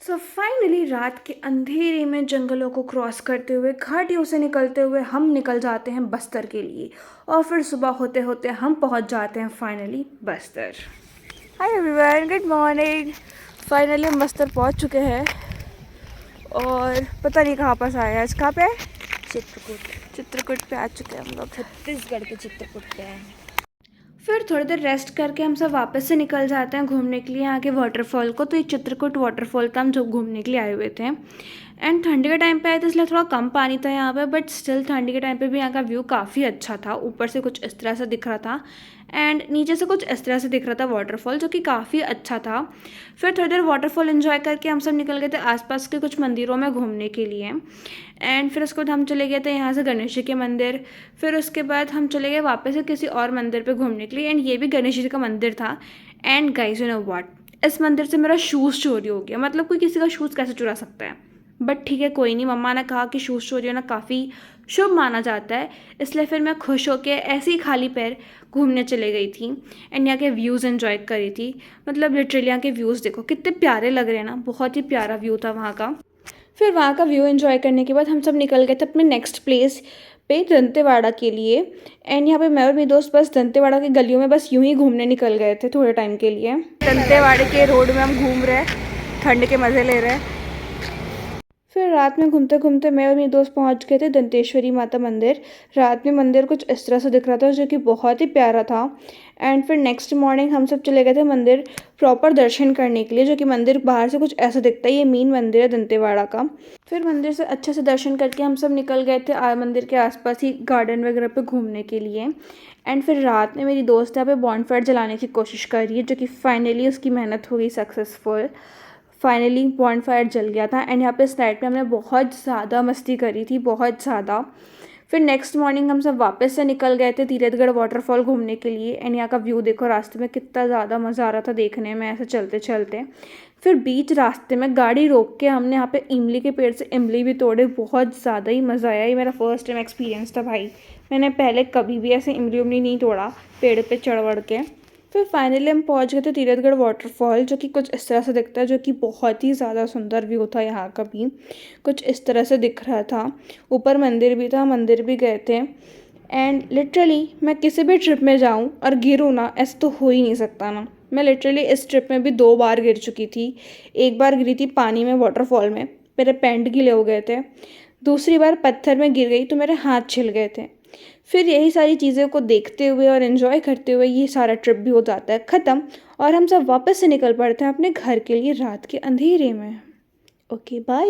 So finally रात के अंधेरे में जंगलों को क्रॉस करते हुए घाटियों से निकलते हुए हम निकल जाते हैं बस्तर के लिए। और फिर सुबह होते होते हम पहुंच जाते हैं finally Bastar. Hi everyone, good morning. Finally हम बस्तर पहुंच चुके हैं और पता नहीं कहाँ पास आए हैं। आज कहाँ पे है? चित्रकूट पे आ चुके हैं हम लोग। छत्तीसगढ़ के चित्रकूट पे हैं। फिर थोड़ी देर रेस्ट करके हम सब वापस से निकल जाते हैं घूमने के लिए यहाँ के वाटरफॉल को। तो ये चित्रकूट वाटरफॉल का हम जो घूमने के लिए आए हुए थे एंड ठंडी के टाइम पे आए थे इसलिए थोड़ा कम पानी था यहाँ पे, बट स्टिल ठंडी के टाइम पे भी यहाँ का व्यू काफ़ी अच्छा था। ऊपर से कुछ इस तरह से दिख रहा था एंड नीचे से कुछ इस तरह से दिख रहा था वाटरफॉल, जो कि काफ़ी अच्छा था। फिर थोड़ी देर वाटरफॉल एंजॉय करके हम सब निकल गए थे आसपास के कुछ मंदिरों में घूमने के लिए एंड फिर उसके बाद हम चले गए थे यहाँ से गणेश जी के मंदिर। फिर उसके बाद हम चले गए वापस से किसी और मंदिर पे घूमने के लिए एंड ये भी गणेश जी का मंदिर था। And guys you know what, इस मंदिर से मेरा शूज़ चोरी हो गया। मतलब कोई किसी का शूज़ कैसे चुरा सकता है, बट ठीक है कोई नहीं। मम्मा ने कहा कि शूज़ चोरी होना काफ़ी शुभ माना जाता है, इसलिए फिर मैं खुश होकर ऐसे ही खाली पैर घूमने चले गई थी एंड यहाँ के व्यूज़ एंजॉय करी थी। मतलब लिटरली यहाँ के व्यूज़ देखो कितने प्यारे लग रहे हैं ना, बहुत ही प्यारा व्यू था वहाँ का। फिर वहाँ का व्यू एंजॉय करने के बाद हम सब निकल गए थे अपने नेक्स्ट प्लेस पे दंतेवाड़ा के लिए। एंड यहाँ पे मैं और मेरे दोस्त बस दंतेवाड़ा की गलियों में बस यूं ही घूमने निकल गए थे थोड़े टाइम के लिए। दंतेवाड़े के रोड में हम घूम रहे हैं, ठंड के मज़े ले रहे हैं। फिर रात में घूमते घूमते मैं और मेरे दोस्त पहुंच गए थे दंतेश्वरी माता मंदिर। रात में मंदिर कुछ इस तरह से दिख रहा था जो कि बहुत ही प्यारा था। एंड फिर नेक्स्ट मॉर्निंग हम सब चले गए थे मंदिर प्रॉपर दर्शन करने के लिए, जो कि मंदिर बाहर से कुछ ऐसा दिखता है। ये मेन मंदिर है दंतेवाड़ा का। फिर मंदिर से अच्छे से दर्शन करके हम सब निकल गए थे मंदिर के आसपास ही गार्डन वगैरह पे घूमने के लिए। एंड फिर रात में मेरी दोस्त यहाँ पे बॉनफायर जलाने की कोशिश कर रही है, जो कि फाइनली उसकी मेहनत हो गई सक्सेसफुल। फाइनली बॉनफायर जल गया था एंड यहाँ पे इस नाइट में हमने बहुत ज़्यादा मस्ती करी थी, बहुत ज़्यादा। फिर नेक्स्ट मॉर्निंग हम सब वापस से निकल गए थे तीरथगढ़ वाटरफॉल घूमने के लिए एंड यहाँ का व्यू देखो, रास्ते में कितना ज़्यादा मज़ा आ रहा था देखने में ऐसे चलते चलते। फिर बीच रास्ते में गाड़ी रोक के हमने यहाँ पे इमली के पेड़ से इमली भी तोड़े, बहुत ज़्यादा ही मज़ा आया। ये मेरा फर्स्ट टाइम एक्सपीरियंस था भाई, मैंने पहले कभी भी ऐसे इमली उमली नहीं तोड़ा पेड़ पे चढ़ वढ़ के। फिर फाइनली हम पहुंच गए थे तीरथगढ़ वाटरफॉल, जो कि कुछ इस तरह से दिखता है, जो कि बहुत ही ज़्यादा सुंदर व्यू था। यहाँ का भी कुछ इस तरह से दिख रहा था। ऊपर मंदिर भी था, मंदिर भी गए थे। एंड लिटरली मैं किसी भी ट्रिप में जाऊँ और गिरूँ ना, ऐसा तो हो ही नहीं सकता ना। मैं लिटरली इस ट्रिप में भी 2 बार गिर चुकी थी। एक बार गिरी थी पानी में वाटरफॉल में, मेरे पैंट गीले हो गए थे। दूसरी बार पत्थर में गिर गई तो मेरे हाथ छिल गए थे। फिर यही सारी चीज़ों को देखते हुए और एंजॉय करते हुए ये सारा ट्रिप भी हो जाता है ख़त्म और हम सब वापस से निकल पड़ते हैं अपने घर के लिए रात के अंधेरे में। Okay bye.